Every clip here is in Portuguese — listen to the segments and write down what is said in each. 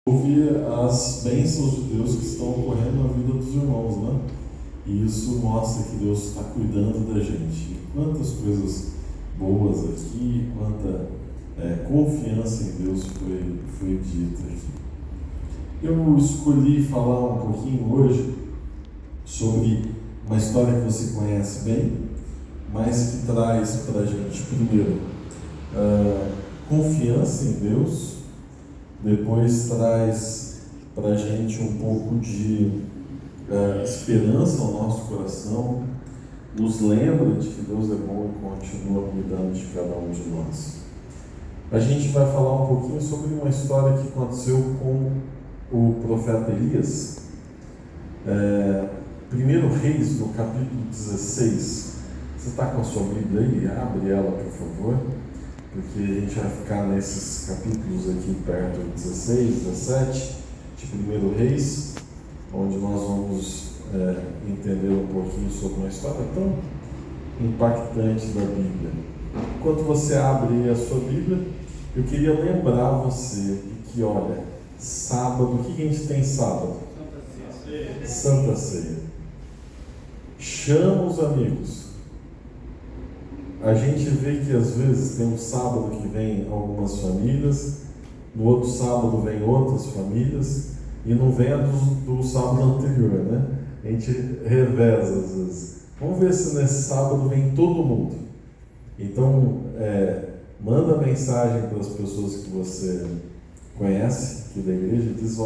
Ouvir as bênçãos de Deus que estão ocorrendo na vida dos irmãos, né? E isso mostra que Deus está cuidando da gente. E quantas coisas boas aqui, quanta confiança em Deus foi dita aqui. Eu escolhi falar um pouquinho hoje sobre uma história que você conhece bem, mas que traz para a gente, primeiro, confiança em Deus. Depois traz para a gente um pouco de esperança ao nosso coração, nos lembra de que Deus é bom e continua cuidando de cada um de nós. A gente vai falar um pouquinho sobre uma história que aconteceu com o profeta Elias. 1 Reis, no capítulo 16. Você está com a sua Bíblia aí? Abre ela, por favor, porque a gente vai ficar nesses capítulos aqui perto de 16, 17 de 1 Reis, onde nós vamos entender um pouquinho sobre uma história tão impactante da Bíblia. Enquanto você abre a sua Bíblia, eu queria lembrar você que, olha, sábado, o que a gente tem sábado? Santa Ceia. Chama os amigos. A gente vê que às vezes tem um sábado que vem algumas famílias, no outro sábado vem outras famílias, e não vem a do sábado anterior, né? A gente reveza às vezes. Vamos ver se nesse sábado vem todo mundo. Então, manda mensagem para as pessoas que você conhece aqui da igreja e diz: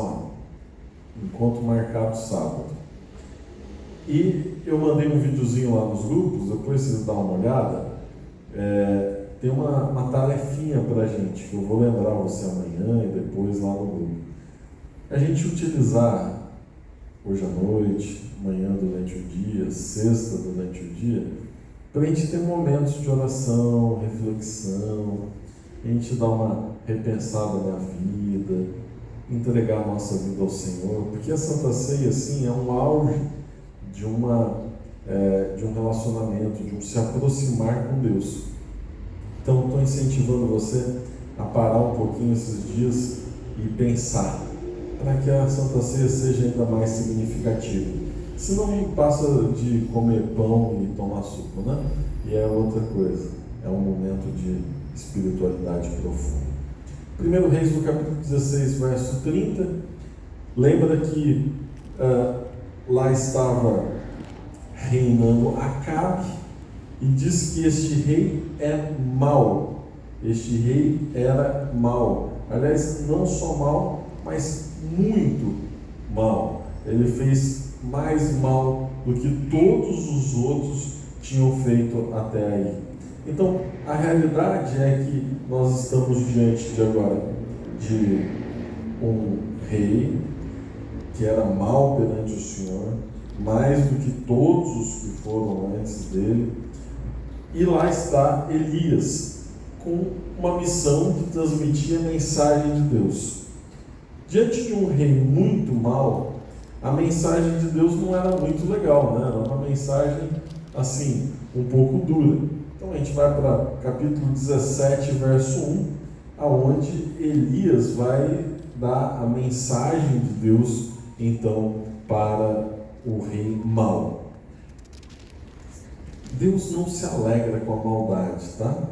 encontro marcado sábado. E eu mandei um videozinho lá nos grupos, depois vocês dão uma olhada. Tem uma tarefinha para a gente, que eu vou lembrar você amanhã e depois lá no grupo. A gente utilizar hoje à noite, amanhã durante o dia, sexta durante o dia, para a gente ter momentos de oração, reflexão, a gente dar uma repensada na vida, entregar a nossa vida ao Senhor, porque a Santa Ceia, assim, é um auge de um relacionamento, de um se aproximar com Deus. Então, estou incentivando você a parar um pouquinho esses dias e pensar, para que a Santa Ceia seja ainda mais significativa. Senão passa de comer pão e tomar suco, né? E é outra coisa, é um momento de espiritualidade profunda. 1 Reis, no capítulo 16, verso 30, lembra que lá estava reinando Acabe, e diz que este rei é mau. Este rei era mau. Aliás, não só mau, mas muito mau. Ele fez mais mal do que todos os outros tinham feito até aí. Então, a realidade é que nós estamos diante de agora de um rei que era mau perante o Senhor, mais do que todos os que foram antes dele. E lá está Elias, com uma missão de transmitir a mensagem de Deus. Diante de um rei muito mau, a mensagem de Deus não era muito legal, né? Era uma mensagem, assim, um pouco dura. Então a gente vai para capítulo 17, verso 1, aonde Elias vai dar a mensagem de Deus, então, para o rei mau. Deus não se alegra com a maldade, tá?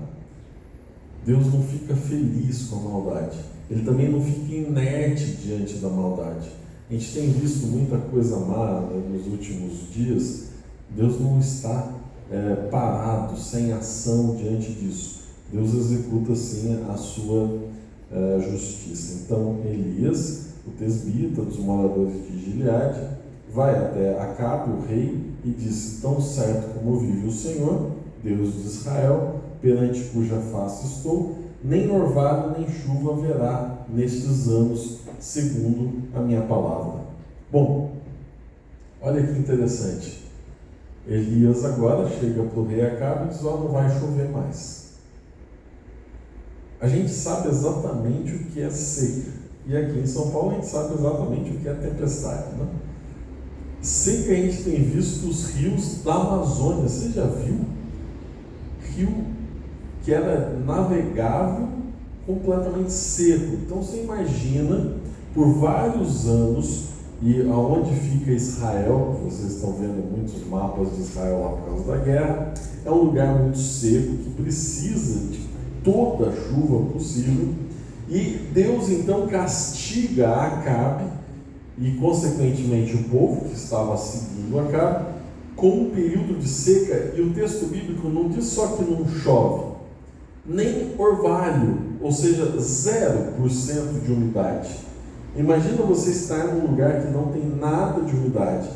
Deus não fica feliz com a maldade. Ele também não fica inerte diante da maldade. A gente tem visto muita coisa má nos últimos dias. Deus não está parado, sem ação diante disso. Deus executa sim a sua justiça. Então Elias, o tesbita dos moradores de Gileade, vai até Acabe, o rei, e disse: tão certo como vive o Senhor, Deus de Israel, perante cuja face estou, nem orvalho nem chuva haverá nestes anos, segundo a minha palavra. Bom, olha que interessante. Elias agora chega para o rei Acabe e diz: não vai chover mais. A gente sabe exatamente o que é seca, e aqui em São Paulo a gente sabe exatamente o que é tempestade, né? Seca, a gente tem visto os rios da Amazônia. Você já viu? Rio que era navegável, completamente seco. Então você imagina por vários anos, e aonde fica Israel, vocês estão vendo muitos mapas de Israel lá por causa da guerra, é um lugar muito seco, que precisa de toda a chuva possível, e Deus então castiga Acabe, e consequentemente o povo que estava seguindo Acabe, com um período de seca, e o texto bíblico não diz só que não chove, nem orvalho, ou seja, 0% de umidade. Imagina você estar num lugar que não tem nada de umidade.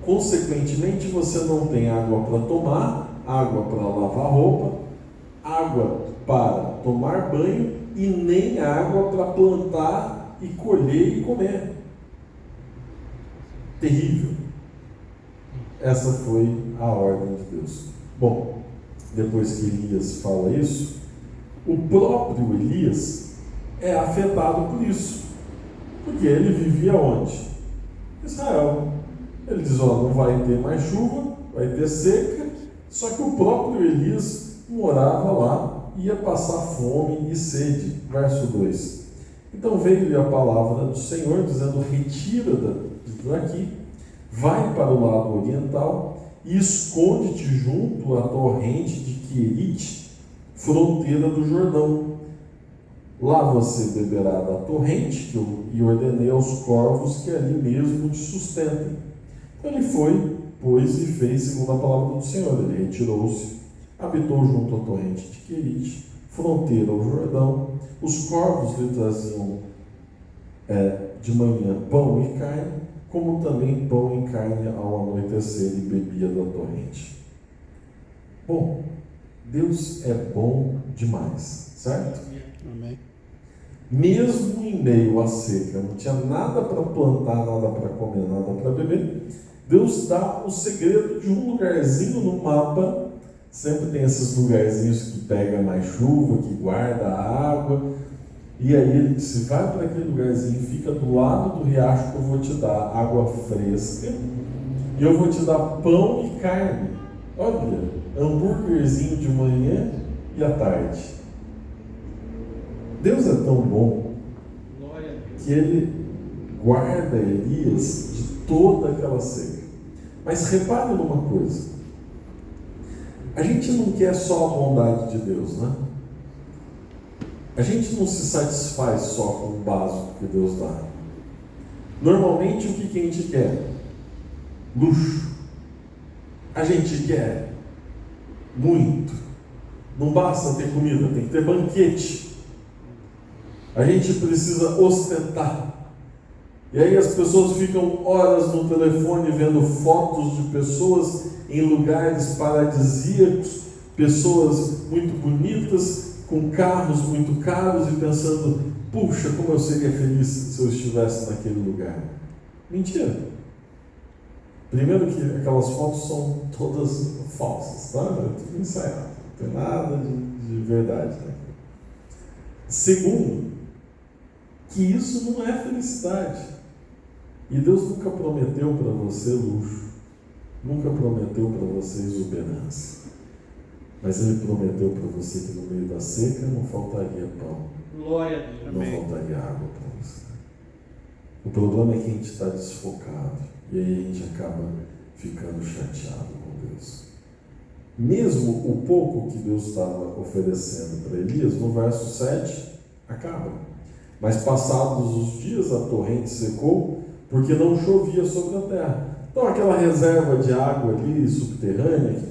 Consequentemente, você não tem água para tomar, água para lavar roupa, água para tomar banho e nem água para plantar e colher e comer. Terrível. Essa foi a ordem de Deus. Bom, depois que Elias fala isso, o próprio Elias é afetado por isso. Porque ele vivia onde? Israel. Ele diz, não vai ter mais chuva, vai ter seca, só que o próprio Elias morava lá, ia passar fome e sede. Verso 2. Então veio-lhe a palavra do Senhor, dizendo, retira daqui, vai para o lado oriental e esconde-te junto à torrente de Querite, fronteira do Jordão. Lá você beberá da torrente que eu ordenei aos corvos que ali mesmo te sustentem. Então ele foi, pois, e fez segundo a palavra do Senhor. Ele retirou-se, habitou junto à torrente de Querite, fronteira ao Jordão. Os corvos lhe traziam de manhã pão e carne, como também pão e carne ao anoitecer, e bebia da torrente. Bom, Deus é bom demais, certo? Amém. Mesmo em meio à seca, não tinha nada para plantar, nada para comer, nada para beber, Deus dá o segredo de um lugarzinho no mapa. Sempre tem esses lugarzinhos que pega mais chuva, que guarda a água, e aí ele disse, vai para aquele lugarzinho, fica do lado do riacho que eu vou te dar água fresca, e eu vou te dar pão e carne. Olha, hambúrguerzinho de manhã e à tarde. Deus é tão bom que ele guarda Elias de toda aquela seca. Mas repare numa coisa, a gente não quer só a bondade de Deus, né? A gente não se satisfaz só com o básico que Deus dá. Normalmente o que a gente quer? Luxo. A gente quer muito. Não basta ter comida, tem que ter banquete. A gente precisa ostentar. E aí as pessoas ficam horas no telefone vendo fotos de pessoas em lugares paradisíacos, pessoas muito bonitas, com carros muito caros, e pensando, puxa, como eu seria feliz se eu estivesse naquele lugar. Mentira. Primeiro que aquelas fotos são todas falsas, tá? É tudo ensaiado. Não tem nada de verdade, né? Segundo, que isso não é felicidade. E Deus nunca prometeu para você luxo, nunca prometeu para você exuberância, mas Ele prometeu para você que no meio da seca não faltaria pão, Glória a Deus. não faltaria água para você. O problema é que a gente está desfocado, e aí a gente acaba ficando chateado com Deus. Mesmo o pouco que Deus estava oferecendo para Elias, no verso 7, acaba. Mas passados os dias a torrente secou, porque não chovia sobre a terra. Então aquela reserva de água ali subterrânea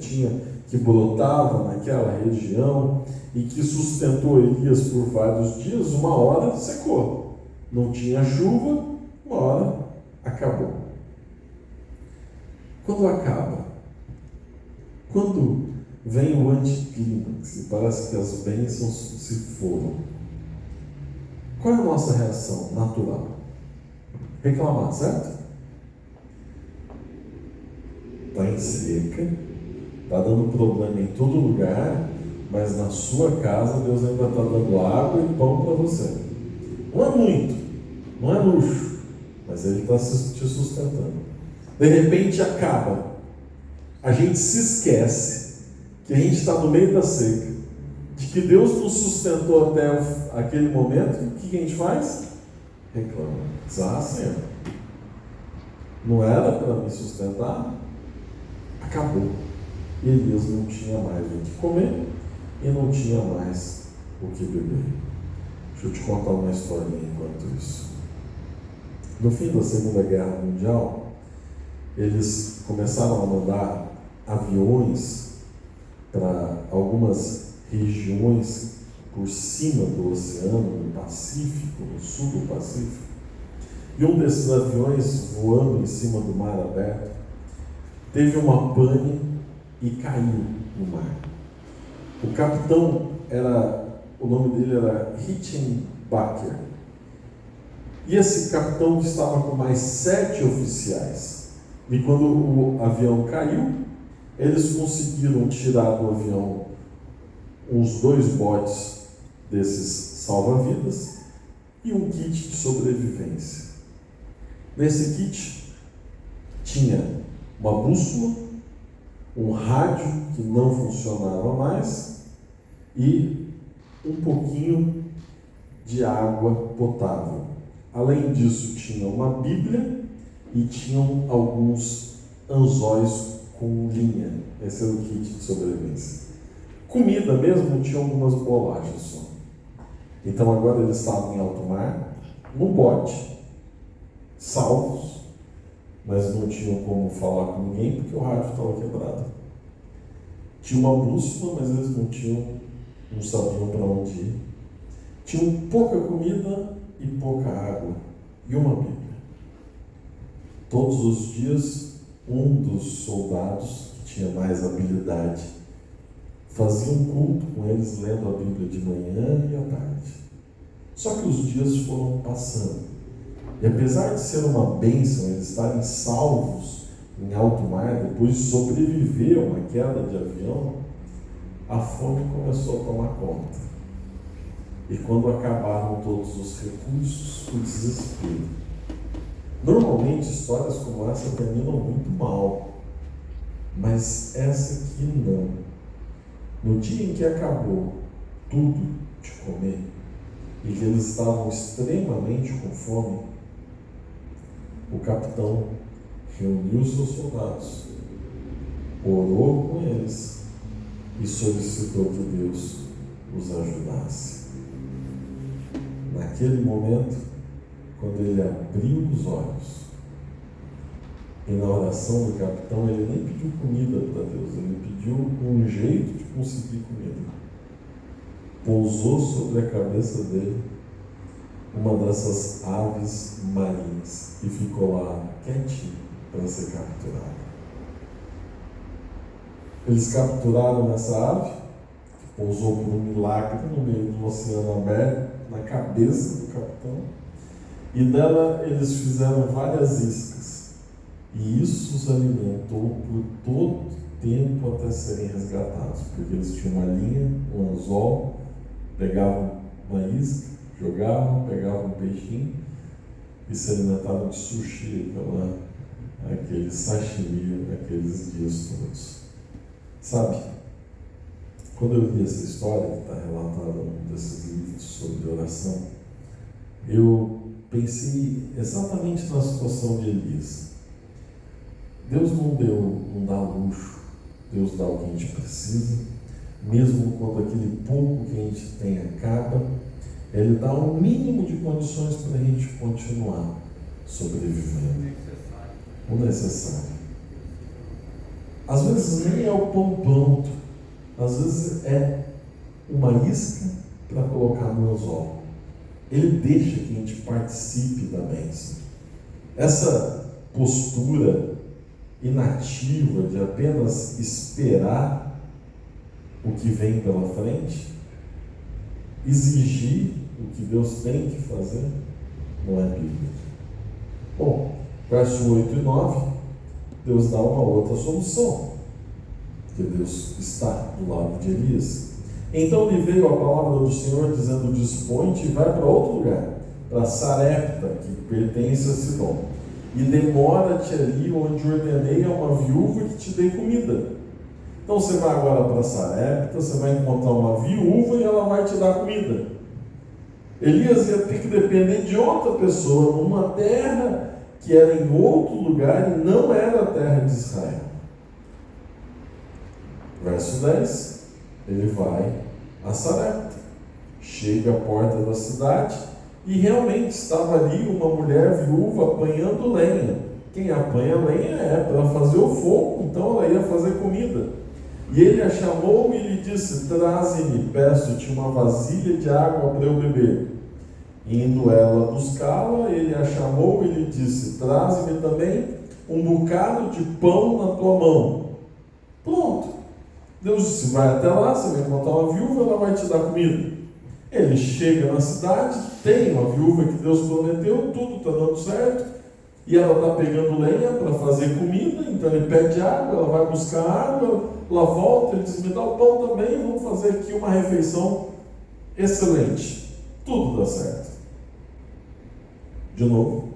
que brotava naquela região e que sustentou Elias por vários dias, uma hora secou. Não tinha chuva, uma hora acabou. Quando acaba? Quando vem o anticlímax e parece que as bênçãos se foram, qual é a nossa reação natural? Reclamar, certo? Está em seca, está dando problema em todo lugar, mas na sua casa Deus ainda está dando água e pão para você. Não é muito, não é luxo, mas Ele está te sustentando. De repente acaba. A gente se esquece que a gente está no meio da seca, de que Deus nos sustentou até aquele momento. O que a gente faz? reclama. Diz: ah, Senhor, não era para me sustentar? Acabou. Elias não tinha mais o que comer e não tinha mais o que beber. Deixa eu te contar uma historinha enquanto isso. No fim da Segunda Guerra Mundial, eles começaram a mandar aviões para algumas regiões por cima do oceano, no Pacífico, no sul do Pacífico. E um desses aviões, voando em cima do mar aberto, teve uma pane e caiu no mar. O capitão o nome dele era Rickenbacker. E esse capitão estava com mais 7 oficiais. E quando o avião caiu, eles conseguiram tirar do avião uns 2 botes desses salva-vidas e um kit de sobrevivência. Nesse kit tinha uma bússola, um rádio que não funcionava mais e um pouquinho de água potável. Além disso, tinha uma Bíblia e tinham alguns anzóis com linha. Esse era o kit de sobrevivência. Comida mesmo, tinha algumas bolachas só. Então agora eles estavam em alto mar, no bote, salvos, mas não tinham como falar com ninguém porque o rádio estava quebrado. Tinha uma bússola, mas eles não sabiam para onde ir. Tinham pouca comida e pouca água e uma Bíblia. Todos os dias, um dos soldados que tinha mais habilidade fazia um culto com eles, lendo a Bíblia de manhã e à tarde. Só que os dias foram passando. E apesar de ser uma bênção eles estarem salvos em alto mar, depois de sobreviver a uma queda de avião, a fome começou a tomar conta. E quando acabaram todos os recursos, o desespero. Normalmente histórias como essa terminam muito mal, mas essa aqui não. No dia em que acabou tudo de comer e que eles estavam extremamente com fome, o capitão reuniu seus soldados, orou com eles e solicitou que Deus os ajudasse. Naquele momento, quando ele abriu os olhos, e na oração do capitão ele nem pediu comida para Deus, ele pediu um jeito de conseguir comida. Pousou sobre a cabeça dele uma dessas aves marinhas e ficou lá quietinho para ser capturado. Eles capturaram essa ave, que pousou por um milagre no meio do oceano aberto, na cabeça do capitão, e dela eles fizeram várias iscas, e isso os alimentou por todo o tempo até serem resgatados, porque eles tinham uma linha, um anzol, pegavam uma isca, jogavam, pegavam um peixinho e se alimentavam de sushi, aquele sashimi, aqueles dias todos. Sabe, quando eu li essa história que está relatada num desses livros sobre oração, eu pensei exatamente na situação de Elias. Deus não dá luxo, Deus dá o que a gente precisa, mesmo quando aquele pouco que a gente tem acaba, Ele dá o mínimo de condições para a gente continuar sobrevivendo. O necessário. Às vezes nem é o pão pronto, às vezes é uma isca para colocar no anzol. Ele deixa que a gente participe da bênção. Essa postura inativa de apenas esperar o que vem pela frente, exigir o que Deus tem que fazer, não é bíblico. Bom, verso 8 e 9, Deus dá uma outra solução, porque Deus está do lado de Elias. Então lhe veio a palavra do Senhor dizendo: dispõe-te e vai para outro lugar, para Sarepta, que pertence a Sidom, e demora-te ali onde ordenei a uma viúva que te dê comida. Então você vai agora para Sarepta, você vai encontrar uma viúva e ela vai te dar comida. Elias ia ter que depender de outra pessoa, numa terra que era em outro lugar e não era a terra de Israel. Verso 10, ele vai a Sarepta, chega à porta da cidade e realmente estava ali uma mulher viúva apanhando lenha. Quem apanha lenha é para fazer o fogo, então ela ia fazer comida. E ele a chamou e lhe disse: traze-me, peço-te uma vasilha de água para eu beber. Indo ela buscá-la, ele a chamou e lhe disse: traze-me também um bocado de pão na tua mão. Pronto. Deus disse: vai até lá, você vai encontrar uma viúva, ela vai te dar comida. Ele chega na cidade, tem uma viúva que Deus prometeu, tudo está dando certo, e ela está pegando lenha para fazer comida, então ele pede água, ela vai buscar água, ela volta, ele diz: me dá o pão também, vamos fazer aqui uma refeição excelente. Tudo dá certo. De novo,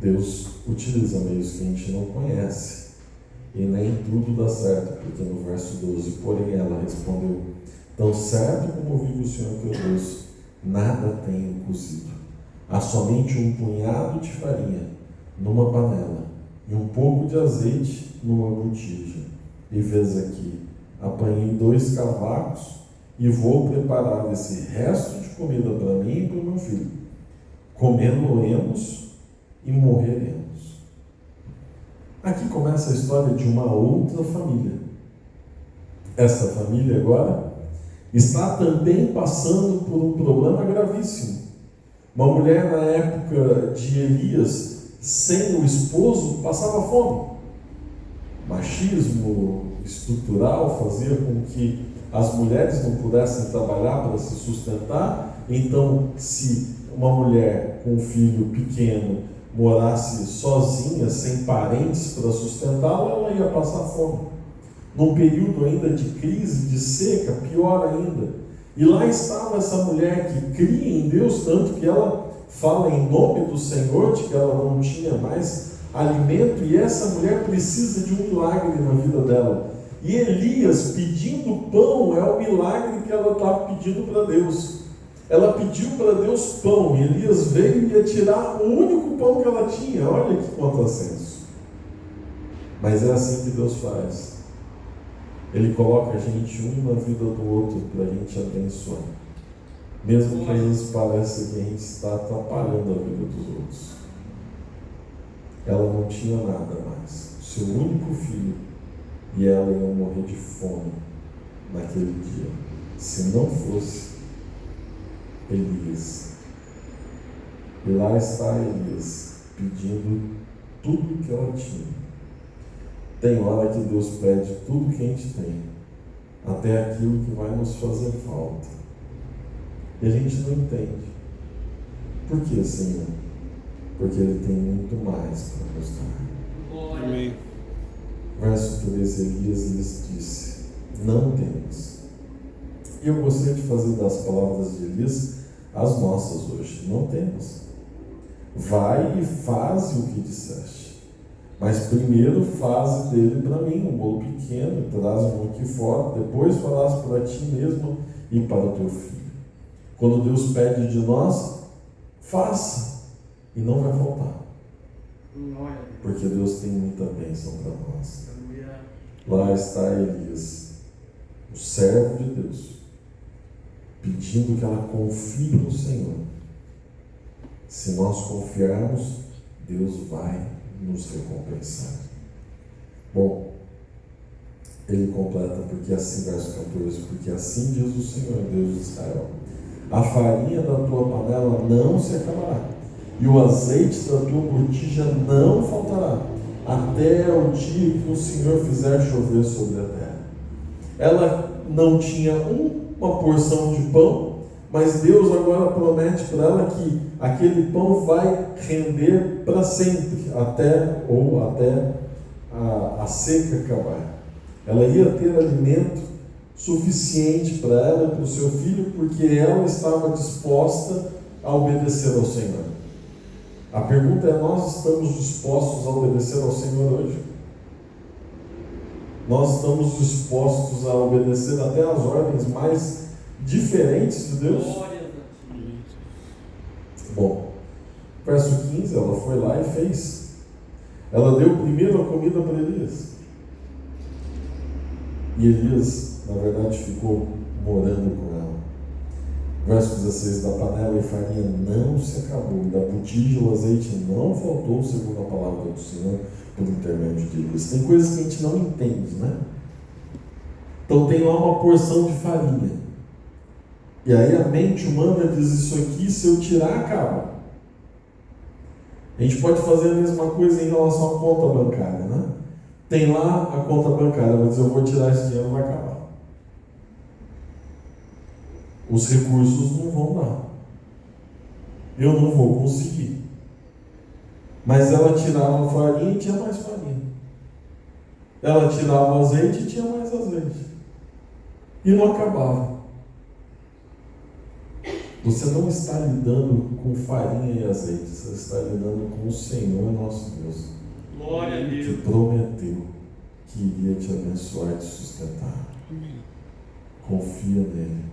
Deus utiliza meios que a gente não conhece, e nem tudo dá certo, porque no verso 12, porém ela respondeu: tão certo como vive o Senhor teu Deus, nada tenho cozido. Há somente um punhado de farinha numa panela e um pouco de azeite numa botija. E vês aqui, apanhei 2 cavacos e vou preparar esse resto de comida para mim e para o meu filho. Comê-lo-emos e morreremos. Aqui começa a história de uma outra família. Essa família agora está também passando por um problema gravíssimo. Uma mulher na época de Elias, sem o esposo, passava fome. Machismo estrutural fazia com que as mulheres não pudessem trabalhar para se sustentar. Então, se uma mulher com um filho pequeno morasse sozinha, sem parentes para sustentá-la, ela ia passar fome. Num período ainda de crise, de seca, pior ainda. E lá estava essa mulher que cria em Deus, tanto que ela fala em nome do Senhor, de que ela não tinha mais alimento, e essa mulher precisa de um milagre na vida dela. E Elias pedindo pão é o milagre que ela está pedindo para Deus. Ela pediu para Deus pão, e Elias veio e ia tirar o único pão que ela tinha. Olha que contrassenso. Mas é assim que Deus faz. Ele coloca a gente um na vida do outro para a gente abençoar. Mesmo que às vezes pareça que a gente está atrapalhando a vida dos outros. Ela não tinha nada mais. O seu único filho. E ela ia morrer de fome naquele dia. Se não fosse Elias. E lá está Elias pedindo tudo que ela tinha. Tem hora que Deus pede tudo que a gente tem, até aquilo que vai nos fazer falta. E a gente não entende. Por que, Senhor? Porque Ele tem muito mais para nos dar. Amém. Verso 13, Elias lhes disse: não temos. E eu gostaria de fazer das palavras de Elias as nossas hoje. Não temos. Vai e faze o que disseste. Mas primeiro faze dele para mim um bolo pequeno, traz-me aqui fora, depois farás para ti mesmo e para o teu filho. Quando Deus pede de nós, faça, e não vai faltar. Porque Deus tem muita bênção para nós. Lá está Elias, o servo de Deus, pedindo que ela confie no Senhor. Se nós confiarmos, Deus vai nos recompensar. Bom, ele completa, porque assim, verso 14, porque assim diz o Senhor, Deus de Israel: a farinha da tua panela não se acabará, e o azeite da tua botija não faltará, até o dia que o Senhor fizer chover sobre a terra. Ela não tinha uma porção de pão, mas Deus agora promete para ela que aquele pão vai render para sempre, até a seca acabar. Ela ia ter alimento suficiente para ela e para o seu filho, porque ela estava disposta a obedecer ao Senhor. A pergunta é: nós estamos dispostos a obedecer ao Senhor hoje? Nós estamos dispostos a obedecer até as ordens mais diferentes de Deus? Verso 15, ela foi lá e fez. Ela deu primeiro a comida para Elias. E Elias, na verdade, ficou morando com ela. Verso 16, da panela e farinha não se acabou, e da botija o azeite não faltou, segundo a palavra do Senhor, por intermédio de Elias. Tem coisas que a gente não entende, né? Então tem lá uma porção de farinha. E aí a mente humana diz, isso aqui, se eu tirar, acaba. A gente pode fazer a mesma coisa em relação à conta bancária, né? Tem lá a conta bancária, mas eu vou tirar esse dinheiro, vai acabar. Os recursos não vão dar. Eu não vou conseguir. Mas ela tirava a farinha e tinha mais farinha. Ela tirava o azeite e tinha mais azeite. E não acabava. Você não está lidando com farinha e azeite, você está lidando com o Senhor nosso Deus. Glória a Deus. Que prometeu que iria te abençoar e te sustentar. Confia nele.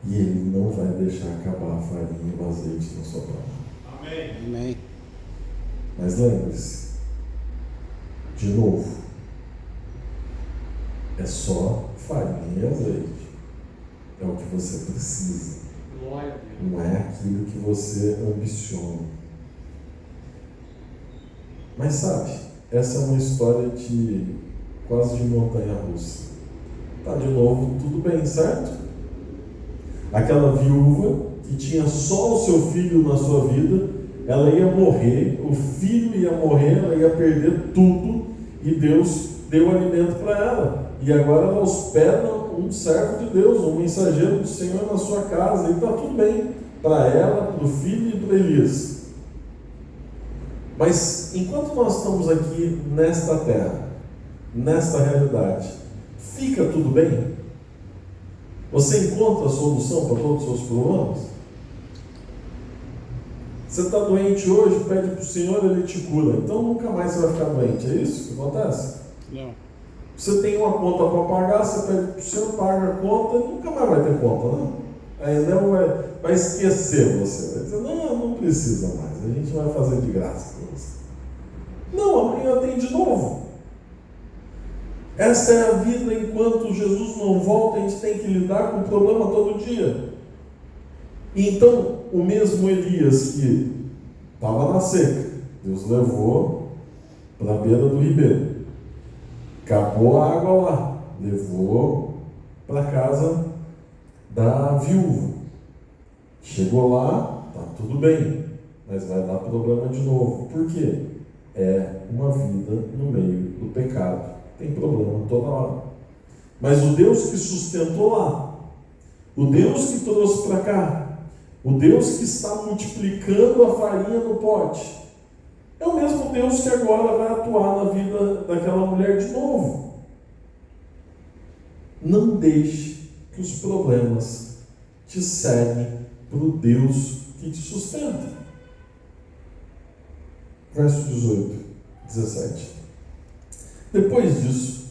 E ele não vai deixar acabar a farinha e o azeite na sua palavra. Amém. Amém. Mas lembre-se, de novo, é só farinha e azeite. É o que você precisa. Glória a Deus. Não é aquilo que você ambiciona. Mas sabe, essa é uma história quase de montanha-russa. Tá, de novo, tudo bem, certo? Aquela viúva que tinha só o seu filho na sua vida, ela ia morrer, o filho ia morrer, ela ia perder tudo, e Deus deu alimento para ela. E agora ela hospeda um servo de Deus, um mensageiro do Senhor na sua casa, e está tudo bem para ela, para o filho e para Elias. Mas enquanto nós estamos aqui nesta terra, nesta realidade, fica tudo bem? Você encontra a solução para todos os seus problemas? Você está doente hoje, pede para o Senhor, Ele te cura. Então nunca mais você vai ficar doente. É isso que acontece? Não. Você tem uma conta para pagar, você pede para o Senhor, paga a conta e nunca mais vai ter conta, né? Aí não vai esquecer você. Vai dizer, não precisa mais. A gente vai fazer de graça para você. Não, amanhã tem de novo. Essa é a vida enquanto Jesus não volta, a gente tem que lidar com o problema todo dia. E então, o mesmo Elias que estava na seca, Deus levou para a beira do ribeiro. Acabou a água lá, levou para a casa da viúva. Chegou lá, está tudo bem, mas vai dar problema de novo. Por quê? É uma vida no meio do pecado. Tem problema toda hora. Mas o Deus que sustentou lá, o Deus que trouxe para cá, o Deus que está multiplicando a farinha no pote, é o mesmo Deus que agora vai atuar na vida daquela mulher de novo. Não deixe que os problemas te seguem para o Deus que te sustenta. Verso 18, 17. Depois disso,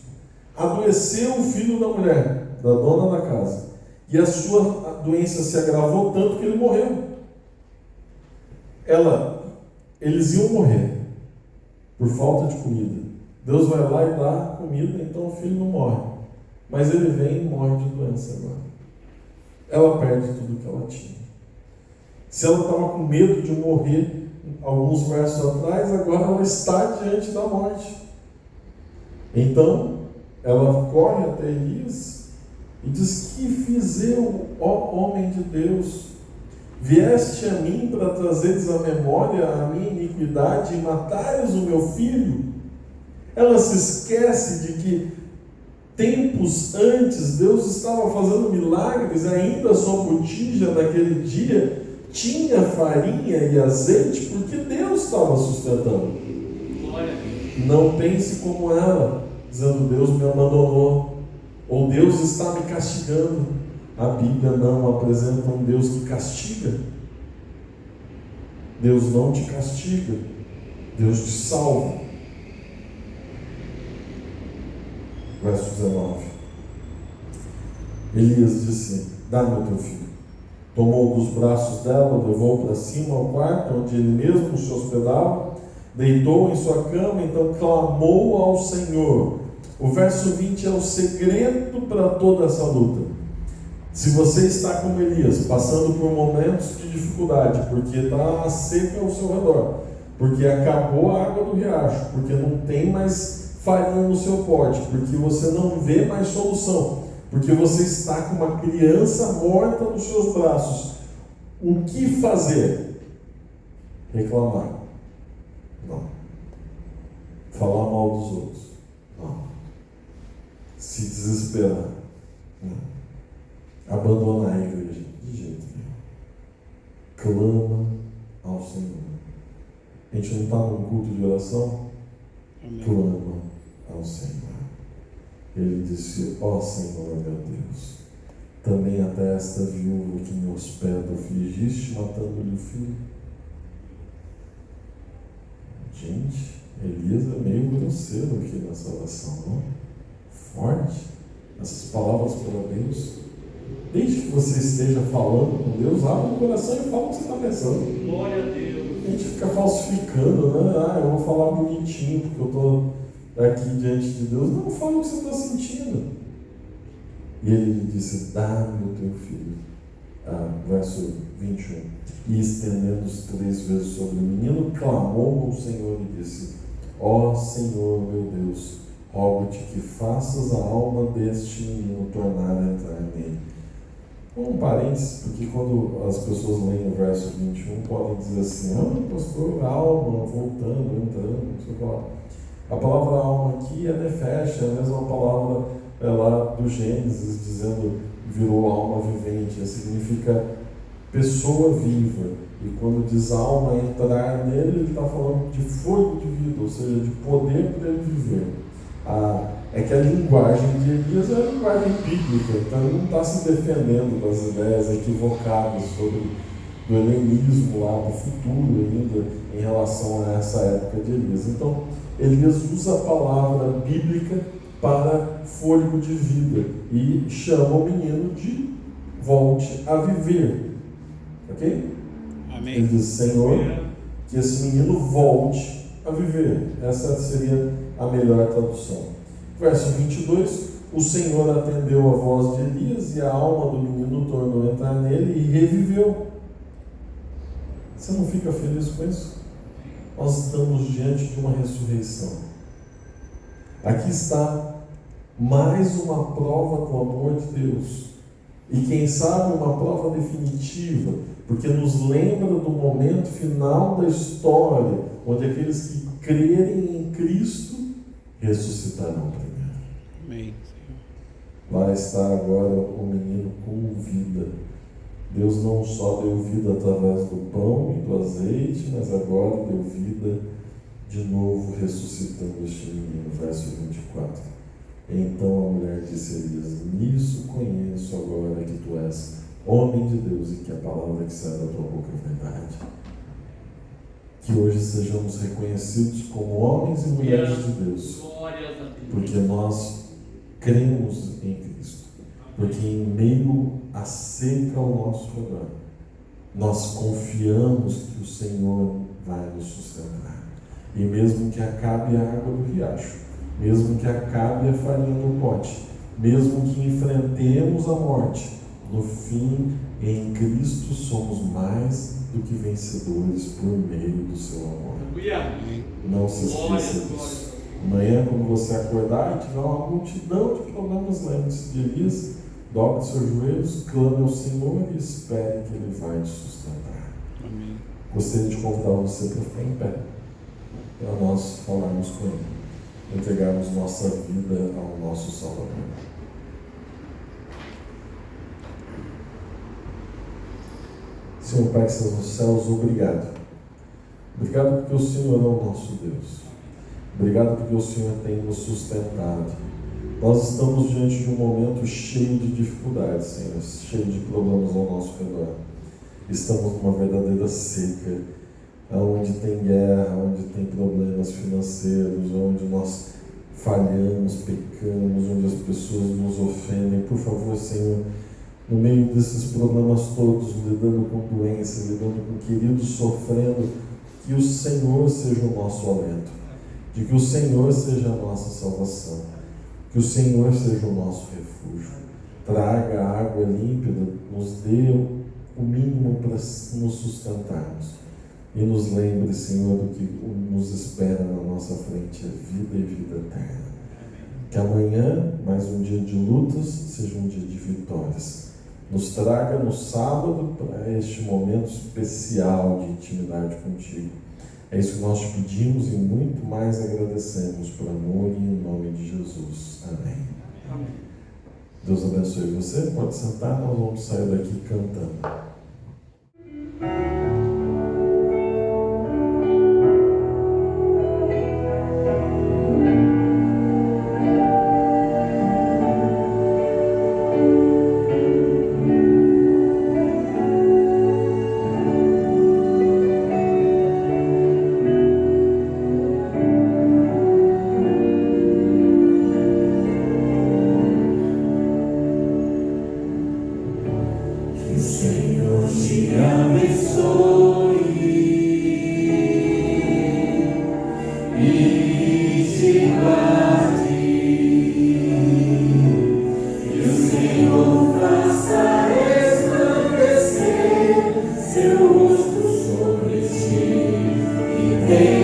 adoeceu o filho da mulher, da dona da casa, e a sua doença se agravou tanto que ele morreu. Eles iam morrer por falta de comida. Deus vai lá e dá comida, então o filho não morre. Mas ele vem e morre de doença agora. Ela perde tudo que ela tinha. Se ela estava com medo de morrer alguns versos atrás, agora ela está diante da morte. Então, ela corre até Elias e diz, que fiz eu, ó homem de Deus? Vieste a mim para trazeres à memória a minha iniquidade e matares o meu filho? Ela se esquece de que tempos antes Deus estava fazendo milagres, ainda a sua botija naquele dia tinha farinha e azeite, porque Deus estava sustentando. Não pense como ela, dizendo, Deus me abandonou, ou Deus está me castigando. A Bíblia não apresenta um Deus que castiga. Deus não te castiga, Deus te salva. Verso 19. Elias disse, dá-me o teu filho. Tomou dos braços dela, levou para cima ao quarto, onde ele mesmo se hospedava, deitou em sua cama, então clamou ao Senhor. O verso 20 é o segredo para toda essa luta. Se você está como Elias, passando por momentos de dificuldade, porque está a seca ao seu redor, porque acabou a água do riacho, porque não tem mais farinha no seu pote, porque você não vê mais solução, porque você está com uma criança morta nos seus braços, o que fazer? Reclamar? Não. Falar mal dos outros? Não. Se desesperar? Não. Abandonar a igreja? De jeito nenhum. Clama ao Senhor. A gente não está num culto de oração? Amém. Clama ao Senhor. Ele disse: ó Senhor, meu Deus, também até esta viúva que me hospeda afligiste, matando-lhe o filho. Gente, Elias é meio grosseiro aqui nessa oração, não? Forte. Essas palavras para Deus. Desde que você esteja falando com Deus, abre o coração e fala o que você está pensando. Glória a Deus. A gente fica falsificando, né? Eu vou falar bonitinho porque eu estou aqui diante de Deus. Não, fala o que você está sentindo. E ele lhe disse: dá-me o teu filho. Verso 21. E estendendo-se 3 vezes sobre o menino, clamou ao Senhor e disse: ó Senhor meu Deus, rogo-te que faças a alma deste menino tornar a entrar nele. Um parênteses, porque quando as pessoas leem o verso 21, podem dizer assim: pastor, alma, voltando, entrando, não sei o que lá. A palavra alma aqui é nefesh, é a mesma palavra lá do Gênesis, dizendo virou alma vivente, significa pessoa viva. E quando diz alma entrar nele, ele está falando de fogo de vida, ou seja, de poder para ele viver. É que a linguagem de Elias é a linguagem bíblica, então ele não está se defendendo das ideias equivocadas sobre do helenismo lá, do futuro ainda, em relação a essa época de Elias. Então, Elias usa a palavra bíblica para fôlego de vida e chama o menino de volte a viver. Ok? Amém. Ele diz: Senhor, que esse menino volte a viver. Essa seria a melhor tradução. Verso 22, o Senhor atendeu a voz de Elias e a alma do menino tornou a entrar nele e reviveu. Você não fica feliz com isso? Nós estamos diante de uma ressurreição. Aqui está mais uma prova do amor de Deus. E quem sabe uma prova definitiva, porque nos lembra do momento final da história, onde aqueles que crerem em Cristo ressuscitarão primeiro. Amém. Lá está agora o menino com vida. Deus não só deu vida através do pão e do azeite, mas agora deu vida de novo, ressuscitando este menino. Verso 24. Então a mulher disse a Elias: nisso conheço agora que tu és homem de Deus e que a palavra que sai da tua boca é verdade. Que hoje sejamos reconhecidos como homens e mulheres de Deus, porque nós cremos em Cristo, porque em meio à seca ao nosso redor, nós confiamos que o Senhor vai nos sustentar. E mesmo que acabe a água do riacho, mesmo que acabe a farinha no pote, mesmo que enfrentemos a morte, no fim, em Cristo somos mais do que vencedores por meio do seu amor. Não se esqueça disso. Amanhã, quando você acordar e tiver uma multidão de problemas, lembre-se de Elias, dobre seus joelhos, clame ao Senhor e espere que Ele vai te sustentar. Amém. Gostaria de convidar você para ficar em pé, para nós falarmos com Ele, entregarmos nossa vida ao nosso Salvador. Senhor Pai que estás nos céus, obrigado. Obrigado porque o Senhor é o nosso Deus. Obrigado porque o Senhor tem nos sustentado. Nós estamos diante de um momento cheio de dificuldades, Senhor, cheio de problemas ao nosso redor. Estamos numa verdadeira seca, onde tem guerra, onde tem problemas financeiros, onde nós falhamos, pecamos, onde as pessoas nos ofendem. Por favor, Senhor, no meio desses problemas todos, lidando com doença, lidando com queridos sofrendo, que o Senhor seja o nosso alento, de que o Senhor seja a nossa salvação, que o Senhor seja o nosso refúgio. Traga água límpida, nos dê o mínimo para nos sustentarmos e nos lembre, Senhor, do que nos espera na nossa frente, é vida e vida eterna. Que amanhã, mais um dia de lutas, seja um dia de vitórias. Nos traga no sábado para este momento especial de intimidade contigo. É isso que nós te pedimos e muito mais agradecemos por amor e em nome de Jesus. Amém. Amém. Deus abençoe você. Pode sentar, nós vamos sair daqui cantando. Hey.